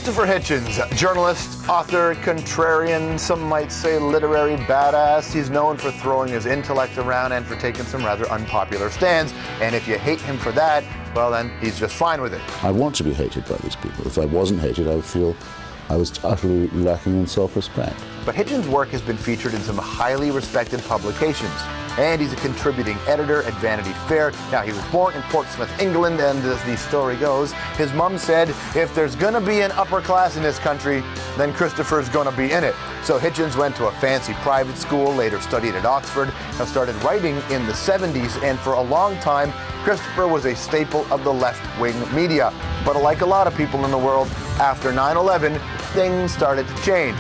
Christopher Hitchens, journalist, author, contrarian, some might say literary badass. He's known for throwing his intellect around and for taking some rather unpopular stands. And if you hate him for that, well then, he's just fine with it. I want to be hated by these people. If I wasn't hated, I would feel I was utterly lacking in self-respect. But Hitchens' work has been featured in some highly respected publications. And he's a contributing editor at Vanity Fair. Now, he was born in Portsmouth, England, and as the story goes, his mum said, if there's gonna be an upper class in this country, then Christopher's gonna be in it. So Hitchens went to a fancy private school, later studied at Oxford, and started writing in the 70s, and for a long time, Christopher was a staple of the left-wing media. But like a lot of people in the world, after 9/11, things started to change.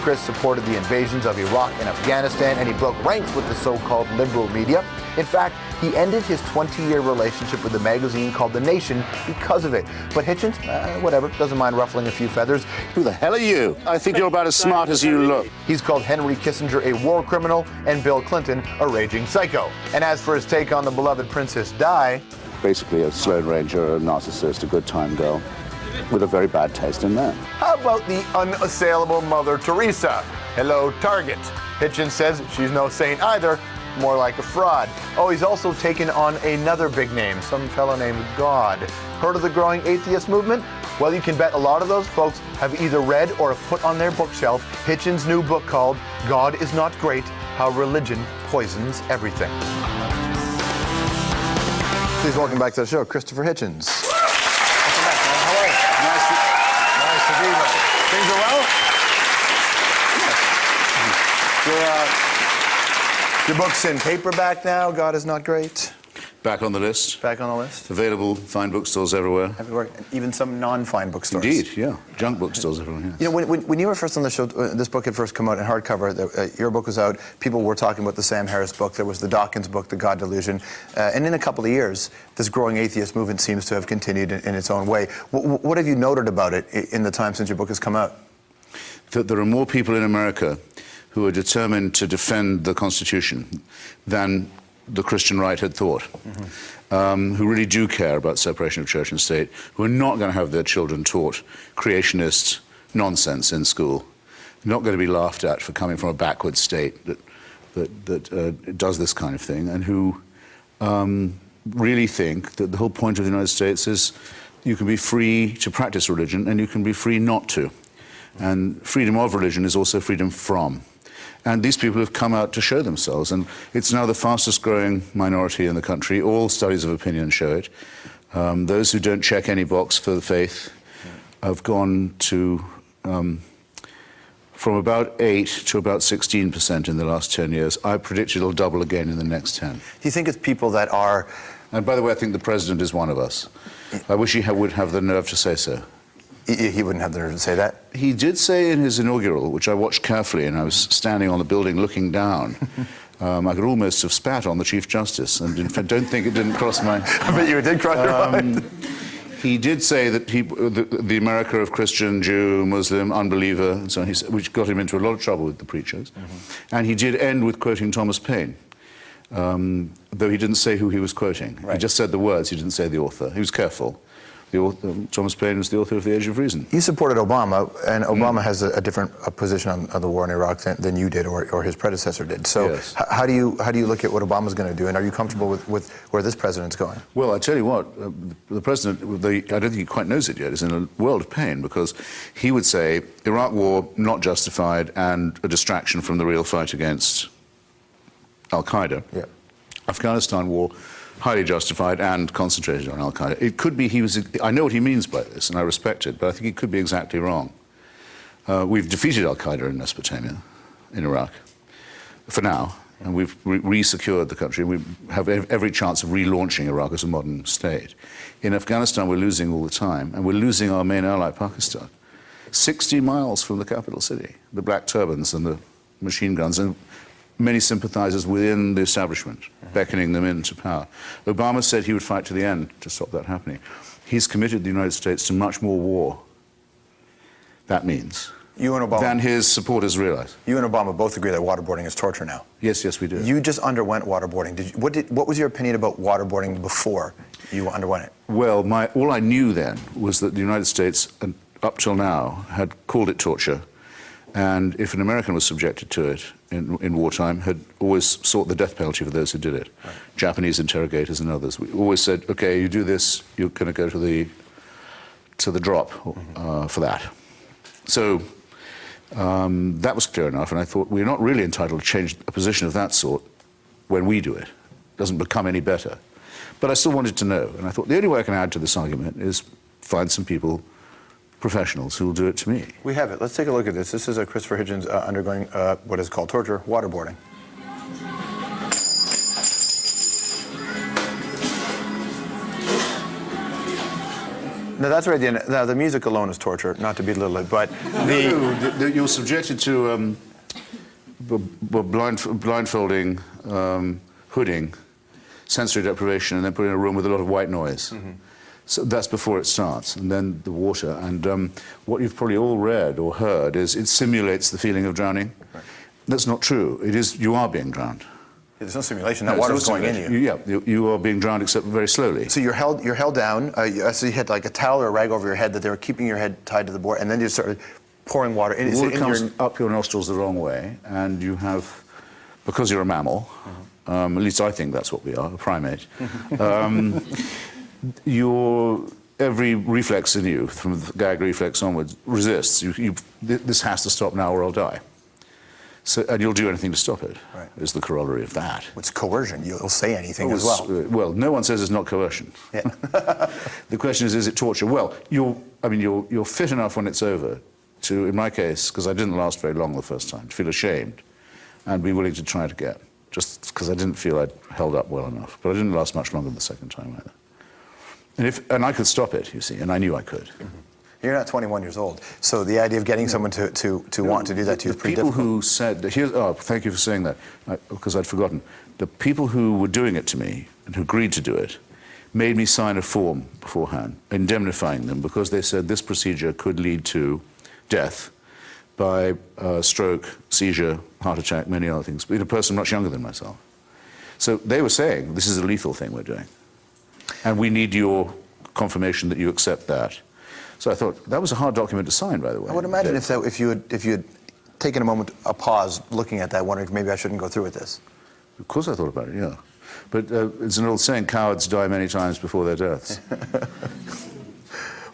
Chris supported the invasions of Iraq and Afghanistan, and he broke ranks with the so-called liberal media. In fact, he ended his 20-year relationship with a magazine called The Nation because of it. But Hitchens, whatever, doesn't mind ruffling a few feathers. Who the hell are you? I think you're about as smart as you look. He's called Henry Kissinger a war criminal and Bill Clinton a raging psycho. And as for his take on the beloved Princess Di... Basically a Sloane Ranger, a narcissist, a good time girl, with a very bad taste in men. How about the unassailable Mother Teresa? Hello, Target. Hitchens says she's no saint either, more like a fraud. Oh, he's also taken on another big name, some fellow named God. Heard of the growing atheist movement? Well, you can bet a lot of those folks have either read or have put on their bookshelf Hitchens' new book called God is Not Great, How Religion Poisons Everything. Please welcome back to the show, Christopher Hitchens. Welcome back, man. How are you? Nice to be here. Things are well? Yes. Your book's in paperback now, God is Not Great. Back on the list. Back on the list. Available, fine bookstores everywhere. Everywhere, even some non-fine bookstores. Indeed, yeah. Junk bookstores everywhere, yes. You know, when you were first on the show, this book had first come out in hardcover, your book was out, people were talking about the Sam Harris book, there was the Dawkins book, The God Delusion, and in a couple of years, this growing atheist movement seems to have continued in its own way. What have you noted about it in the time since your book has come out? That there are more people in America who are determined to defend the Constitution than the Christian right had thought, who really do care about separation of church and state, who are not going to have their children taught creationist nonsense in school, not going to be laughed at for coming from a backward state that does this kind of thing, and who really think that the whole point of the United States is you can be free to practice religion and you can be free not to. And freedom of religion is also freedom from. And these people have come out to show themselves, and it's now the fastest growing minority in the country. All studies of opinion show it. Those who don't check any box for the faith have gone to from about 8 to about 16% in the last 10 years. I predict it'll double again in the next 10. Do you think it's people that are... And by the way, I think the president is one of us. I wish he would have the nerve to say so. He wouldn't have the nerve to say that? He did say in his inaugural, which I watched carefully, and I was standing on the building looking down, I could almost have spat on the Chief Justice, and in fact, don't think it didn't cross my... I bet you it did cross your mind. He did say that the America of Christian, Jew, Muslim, unbeliever, and so on, which got him into a lot of trouble with the preachers. And he did end with quoting Thomas Paine, though he didn't say who he was quoting. Right. He just said the words, he didn't say the author. He was careful. Thomas Paine was the author of The Age of Reason. You supported Obama, and Obama has a different position on the war in Iraq than you did or his predecessor did. So yes. How do you look at what Obama's going to do, and are you comfortable with where this president's going? Well, I tell you what, the president, I don't think he quite knows it yet, is in a world of pain, because he would say Iraq war not justified and a distraction from the real fight against al-Qaeda. Yeah. Afghanistan war, highly justified and concentrated on al-Qaeda. It could be I know what he means by this, and I respect it, but I think he could be exactly wrong. We've defeated al-Qaeda in Mesopotamia, in Iraq, for now, and we've re-secured the country. We have every chance of relaunching Iraq as a modern state. In Afghanistan, we're losing all the time, and we're losing our main ally, Pakistan. 60 miles from the capital city, the black turbans and the machine guns, and many sympathizers within the establishment, beckoning them into power. Obama said he would fight to the end to stop that happening. He's committed the United States to much more war, that means, you and Obama, than his supporters realize. You and Obama both agree that waterboarding is torture now. Yes, yes, we do. You just underwent waterboarding. What was your opinion about waterboarding before you underwent it? Well, all I knew then was that the United States up till now, had called it torture, and if an American was subjected to it in wartime, had always sought the death penalty for those who did it. Right. Japanese interrogators and others. We always said, okay, you do this, you're going to go to the drop for that. So that was clear enough, and I thought we're not really entitled to change a position of that sort when we do it. It doesn't become any better. But I still wanted to know, and I thought the only way I can add to this argument is find some people, professionals, who will do it to me. We have it. Let's take a look at this. This is Christopher Hitchens undergoing what is called torture, waterboarding. Now that's right at the end. Now the music alone is torture, not to belittle it, but you're subjected to blindfolding, hooding, sensory deprivation, and then put in a room with a lot of white noise. So that's before it starts, and then the water. And what you've probably all read or heard is it simulates the feeling of drowning. Right. That's not true. It is, you are being drowned. There's no simulation. That water's going in you. Yeah, you are being drowned, except very slowly. So you're held down. So you had like a towel or a rag over your head that they were keeping your head tied to the board, and then you started pouring water in. The water comes up your nostrils the wrong way, and you have, because you're a mammal, at least I think that's what we are, a primate. Every reflex in you, from the gag reflex onwards, resists. This has to stop now or I'll die. So, and you'll do anything to stop it, right. Is the corollary of that. It's coercion. You'll say anything as well. Well, no one says it's not coercion. Yeah. The question is it torture? Well, you're fit enough when it's over to, in my case, because I didn't last very long the first time, to feel ashamed and be willing to try it again, just because I didn't feel I'd held up well enough. But I didn't last much longer the second time either. And I could stop it, you see, and I knew I could. You're not 21 years old, so the idea of getting someone to want to do that to you is pretty difficult. The people who said, thank you for saying that, because I'd forgotten. The people who were doing it to me and who agreed to do it made me sign a form beforehand, indemnifying them, because they said this procedure could lead to death by stroke, seizure, heart attack, many other things, in a person much younger than myself. So they were saying, this is a lethal thing we're doing. And we need your confirmation that you accept that. So I thought, that was a hard document to sign, by the way. I would imagine if you had taken a pause looking at that, wondering if maybe I shouldn't go through with this. Of course I thought about it, yeah. But it's an old saying, cowards die many times before their deaths.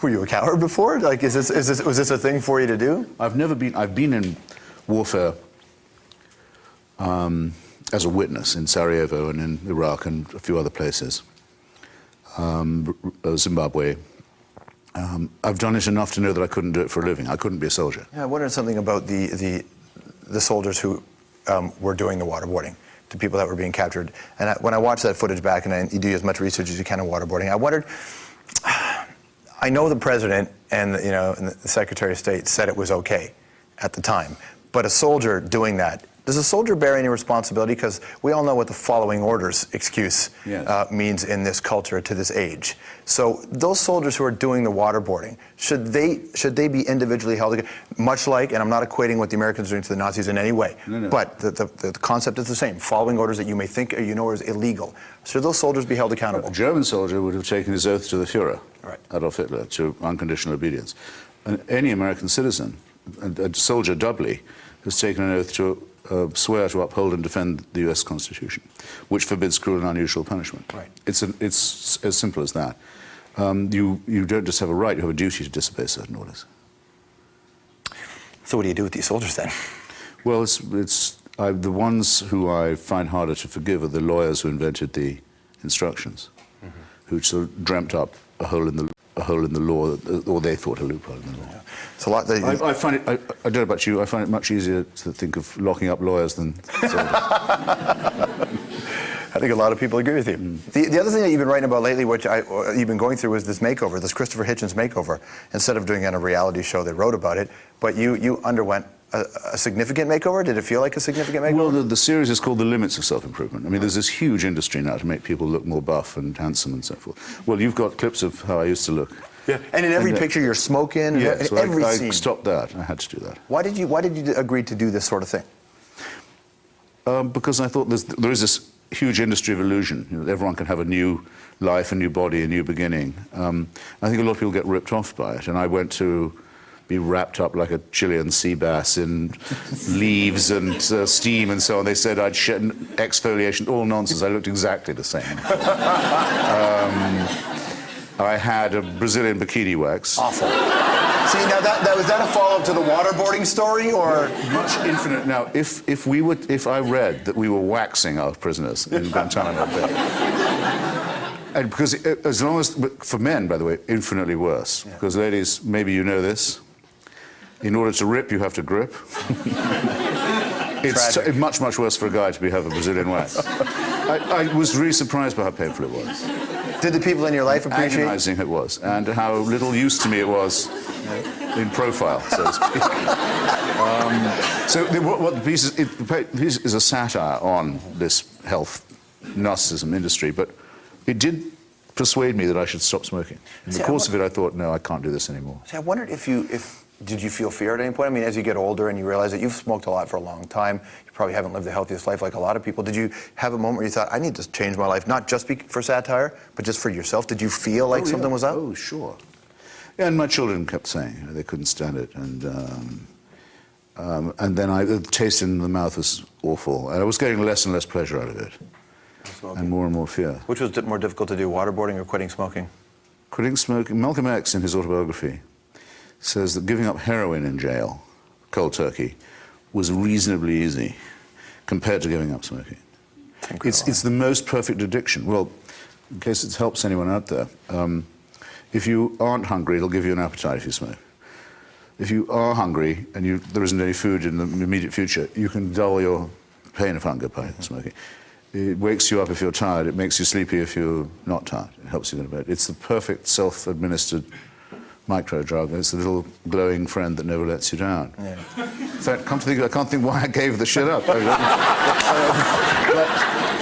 Were you a coward before? Like, was this a thing for you to do? I've been in warfare as a witness in Sarajevo and in Iraq and a few other places. Zimbabwe. I've done it enough to know that I couldn't do it for a living. I couldn't be a soldier. Yeah, I wondered something about the soldiers who were doing the waterboarding, to people that were being captured. And when I watched that footage back, and you do as much research as you can on waterboarding, I wondered, I know the president and the Secretary of State said it was okay at the time, but a soldier doing that, does a soldier bear any responsibility? Because we all know what the following orders excuse means in this culture to this age. So those soldiers who are doing the waterboarding, should they be individually held? Much like, and I'm not equating what the Americans are doing to the Nazis in any way, but the concept is the same. Following orders that you may think is illegal. Should those soldiers be held accountable? A German soldier would have taken his oath to the Führer, Adolf Hitler, to unconditional obedience. And any American citizen, a soldier doubly, has taken an oath to swear to uphold and defend the U.S. Constitution, which forbids cruel and unusual punishment. Right. It's as simple as that. You don't just have a right, you have a duty to disobey certain orders. So what do you do with these soldiers then? Well, the ones who I find harder to forgive are the lawyers who invented the instructions, who sort of dreamt up a hole in the law, or they thought a loophole in the law. Yeah. So like I find it, I don't know about you, I find it much easier to think of locking up lawyers than soldiers. I think a lot of people agree with you. The other thing that you've been writing about lately, which you've been going through, was this makeover, this Christopher Hitchens makeover. Instead of doing it on a reality show, they wrote about it, but you underwent a significant makeover? Did it feel like a significant makeover? Well, the series is called The Limits of Self-Improvement. I mean, there's this huge industry now to make people look more buff and handsome and so forth. Well, you've got clips of how I used to look. Yeah, and in every picture you're smoking. Yeah, in so every I scene. stopped that. I had to do that. Why did you agree to do this sort of thing? Because I thought there is this huge industry of illusion. Everyone can have a new life, a new body, a new beginning. I think a lot of people get ripped off by it. And I went to be wrapped up like a Chilean sea bass in leaves and steam and so on. They said I'd shed exfoliation, all nonsense. I looked exactly the same. I had a Brazilian bikini wax. Awful. See, now was that a follow-up to the waterboarding story, or? Much infinite. Now, if I read that we were waxing our prisoners in Guantanamo Bay, and because as long as, for men, by the way, infinitely worse. Yeah. Because ladies, maybe you know this, in order to rip, you have to grip. It's much, much worse for a guy to have a Brazilian wax. I was really surprised by how painful it was. Did the people in your life appreciate? Agonizing it was, and how little use to me it was in profile, so to speak. What the piece is, the piece is a satire on this health narcissism industry, but it did persuade me that I should stop smoking. In the course of it, I thought, no, I can't do this anymore. See, I wondered did you feel fear at any point? I mean, as you get older and you realize that you've smoked a lot for a long time, you probably haven't lived the healthiest life like a lot of people. Did you have a moment where you thought, I need to change my life, not just for satire, but just for yourself? Did you feel like something was up? Oh, sure. Yeah, and my children kept saying they couldn't stand it, and then the taste in the mouth was awful, and I was getting less and less pleasure out of it, and more fear. Which was more difficult to do, waterboarding or quitting smoking? Quitting smoking. Malcolm X, in his autobiography, says that giving up heroin in jail, cold turkey, was reasonably easy compared to giving up smoking. It's the most perfect addiction. Well, in case it helps anyone out there, if you aren't hungry, it'll give you an appetite if you smoke. If you are hungry and there isn't any food in the immediate future, you can dull your pain of hunger by smoking. It wakes you up if you're tired. It makes you sleepy if you're not tired. It helps you go to bed. It's the perfect self-administered micro-drug. It's the little glowing friend that never lets you down. Yeah. In fact, come to think, I can't think why I gave the shit up.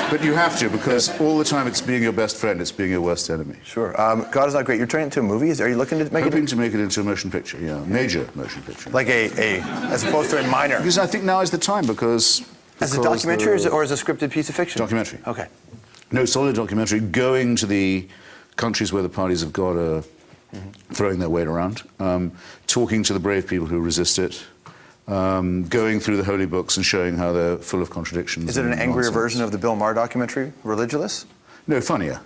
But you have to, because all the time it's being your best friend, it's being your worst enemy. Sure. God Is Not Great. You're turning it into a movie? Are you looking to make Hoping to make it into a motion picture, yeah. Major motion picture. Like as opposed to a minor? Because I think now is the time, because as a documentary or as a scripted piece of fiction? Documentary. Okay. No, solid documentary, going to the countries where the parties have got throwing their weight around, talking to the brave people who resist it, going through the holy books and showing how they're full of contradictions. Is it an angrier version of the Bill Maher documentary, Religulous? No, funnier.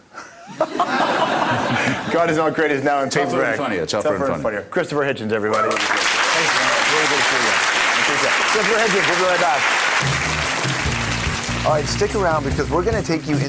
God Is Not Great is now in paperback. Tougher and funnier, tougher and funnier. Christopher Hitchens, everybody. Thanks, man. Really good to see you. Christopher Hitchens, we'll be right back. All right, stick around because we're going to take you